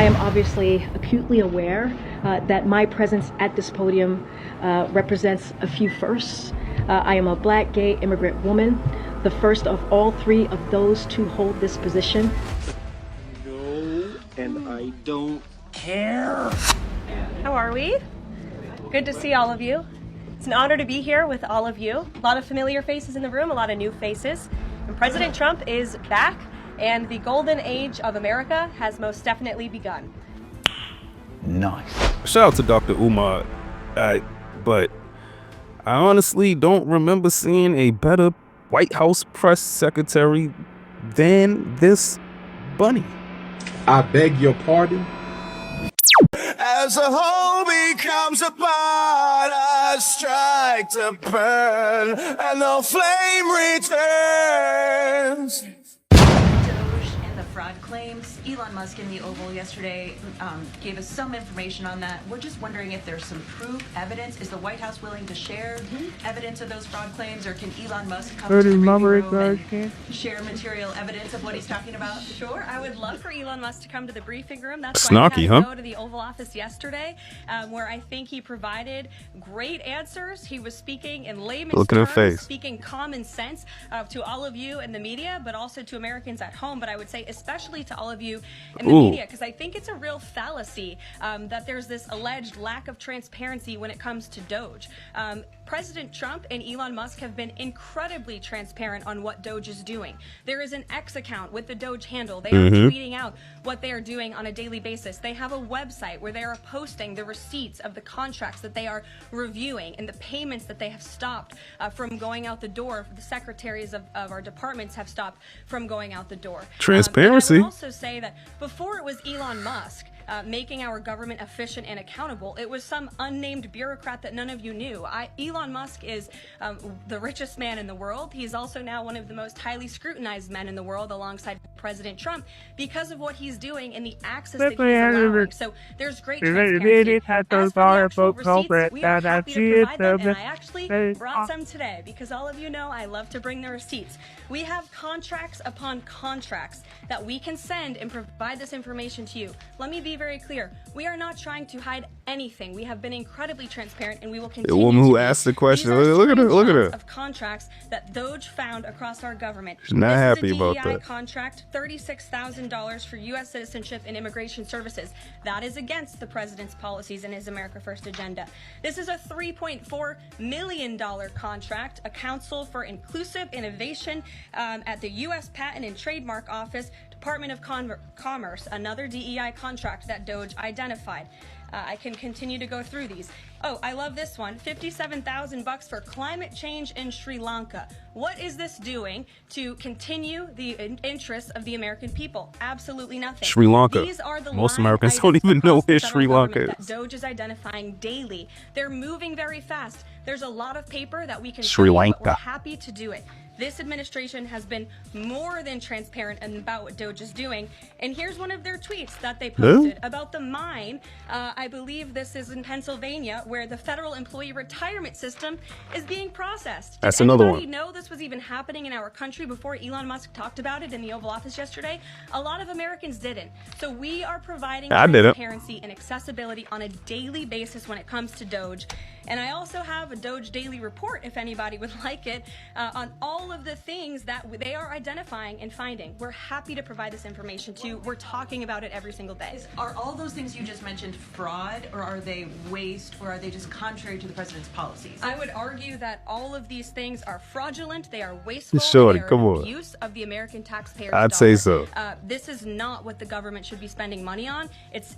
I am obviously acutely aware that my presence at this podium represents a few firsts. I am a Black gay immigrant woman, the first of all three of those to hold this position. No, and I don't care. How are we? Good to see all of you. It's an honor to be here with all of you. A lot of familiar faces in the room, a lot of new faces. And President Trump is back, and the golden age of America has most definitely begun. Nice. Shout out to Dr. Umar, but I honestly don't remember seeing a better White House press secretary than this bunny. I beg your pardon? As a whole becomes a part, I strike to burn, and the flame returns. And the fraud claims. Elon Musk in the Oval yesterday gave us some information on that. We're just wondering if there's some proof, evidence. Is the White House willing to share evidence of those fraud claims, or can Elon Musk come to the briefing room and share material evidence of what he's talking about? Sure, I would love for Elon Musk to come to the briefing room. That's Snarky, why I had to huh? go to the Oval Office yesterday, where I think he provided great answers. He was speaking in layman's Look at her terms, face. speaking common sense to all of you in the media, but also to Americans at home. But I would say especially to all of you in the media, because I think it's a real fallacy that there's this alleged lack of transparency when it comes to Doge. President Trump and Elon Musk have been incredibly transparent on what Doge is doing. There is an X account with the Doge handle. They are tweeting out what they are doing on a daily basis. They have a website where they are posting the receipts of the contracts that they are reviewing and the payments that they have stopped from going out the door. The secretaries of our departments have stopped from going out the door. Transparency. And I would also say that before it was Elon Musk making our government efficient and accountable, it was some unnamed bureaucrat that none of you knew. Elon Musk is the richest man in the world. He's also now one of the most highly scrutinized men in the world, alongside President Trump, because of what he's doing and the access that he's allowing. So there's great transparency. As for the actual receipts, we are happy to provide them, and I actually brought some today, because all of you know I love to bring the receipts. We have contracts upon contracts that we can send and provide this information to you. Let me be very clear. We are not trying to hide anything. We have been incredibly transparent, and we will continue. The woman to who be. asked the question, These are look at her, look at her. screenshots of contracts that Doge found across our government. She's not This happy is a about DEI that. contract, $36,000 for U.S. citizenship and immigration services. That is against the president's policies and his America First agenda. This is a $3.4 million contract, a Council for Inclusive Innovation at the U.S. Patent and Trademark Office, Department of Commerce, another DEI contract that Doge identified. I can continue to go through these. Oh, I love this one. $57,000 for climate change in Sri Lanka. What is this doing to continue the interests of the American people? Absolutely nothing. Sri Lanka. These are the Most line Americans items don't even know across the where federal Sri Lanka government is. that Doge is identifying daily. They're moving very fast. There's a lot of paper that we can Sri show you, but Lanka. we're happy to do it. This administration has been more than transparent about what Doge is doing. And here's one of their tweets that they posted about the mine. I believe this is in Pennsylvania, where the federal employee retirement system is being processed. That's Did another anybody one. know this was even happening in our country before Elon Musk talked about it in the Oval Office yesterday? A lot of Americans didn't. So we are providing I didn't. transparency and accessibility on a daily basis when it comes to Doge. And I also have a Doge daily report, if anybody would like it, on all of the things that they are identifying and finding. We're happy to provide this information to you. We're talking about it every single day. Are all those things you just mentioned fraud, or are they waste, or are they just contrary to the president's policies? I would argue that all of these things are fraudulent, they are wasteful, Shorty, and they are come an on. abuse of the American taxpayer's I'd dollar. say so. This is not what the government should be spending money on. It's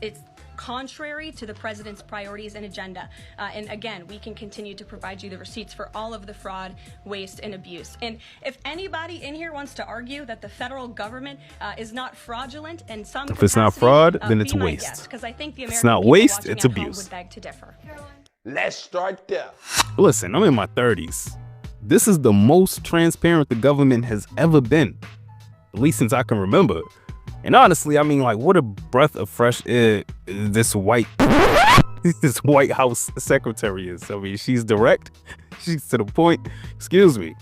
contrary to the president's priorities and agenda. And again, we can continue to provide you the receipts for all of the fraud, waste, and abuse. And if anybody in here wants to argue that the federal government is not fraudulent in some If it's not capacity, fraud, then be it's my waste. guest, 'cause I think the It's American not people waste, watching it's at home abuse. would beg to differ. Let's start there. Listen, I'm in my 30s. This is the most transparent the government has ever been, at least since I can remember. And honestly, I mean, like, what a breath of fresh air this White House secretary is. I mean, she's direct, she's to the point. Excuse me.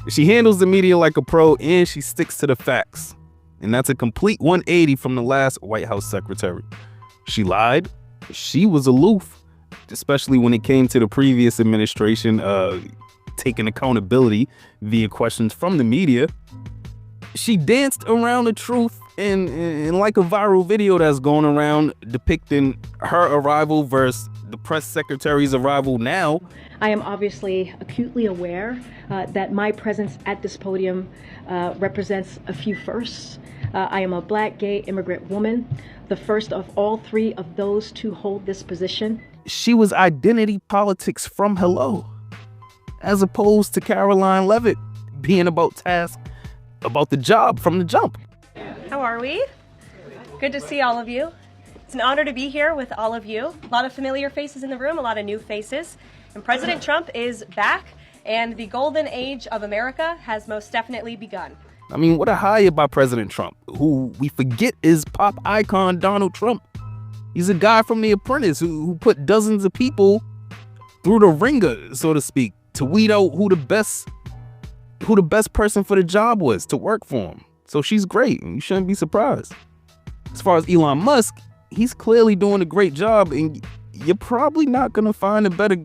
She handles the media like a pro, and she sticks to the facts. And that's a complete 180 from the last White House secretary. She lied. She was aloof, especially when it came to the previous administration taking accountability via questions from the media. She danced around the truth in like a viral video that's going around depicting her arrival versus the press secretary's arrival now. I am obviously acutely aware that my presence at this podium represents a few firsts. I am a black, gay, immigrant woman, the first of all three of those to hold this position. She was identity politics from hello, as opposed to Caroline Levitt being about the job from the jump. How are we? Good to see all of you. It's an honor to be here with all of you. A lot of familiar faces in the room, a lot of new faces. And President Trump is back, and the golden age of America has most definitely begun. I mean, what a hire by President Trump, who we forget is pop icon Donald Trump. He's a guy from The Apprentice who put dozens of people through the ringer, so to speak, to weed out who the best person for the job was to work for him. So she's great, and you shouldn't be surprised. As far as Elon Musk, he's clearly doing a great job, and you're probably not gonna find a better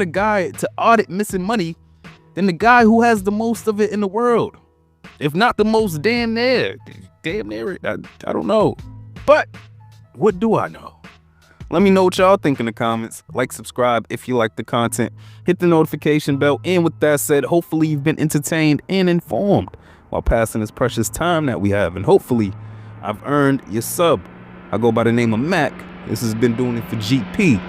guy to audit missing money than the guy who has the most of it in the world. If not the most, damn near it. I don't know. But what do I know? Let me know what y'all think in the comments. Like, subscribe if you like the content. Hit the notification bell. And with that said, hopefully you've been entertained and informed while passing this precious time that we have. And hopefully I've earned your sub. I go by the name of Mac. This has been Doing It for GP.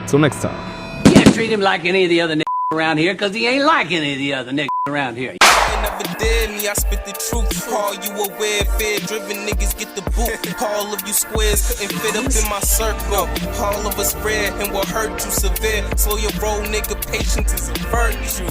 Until next time. You can't treat him like any of the other niggas around here, because he ain't like any of the other niggas around here. Never did me, I spit the truth. All you aware, fear-driven niggas get the boot. All of you squares couldn't fit up in my circle. All of us rare and will hurt you severe. Slow your roll, nigga, patience is a virtue.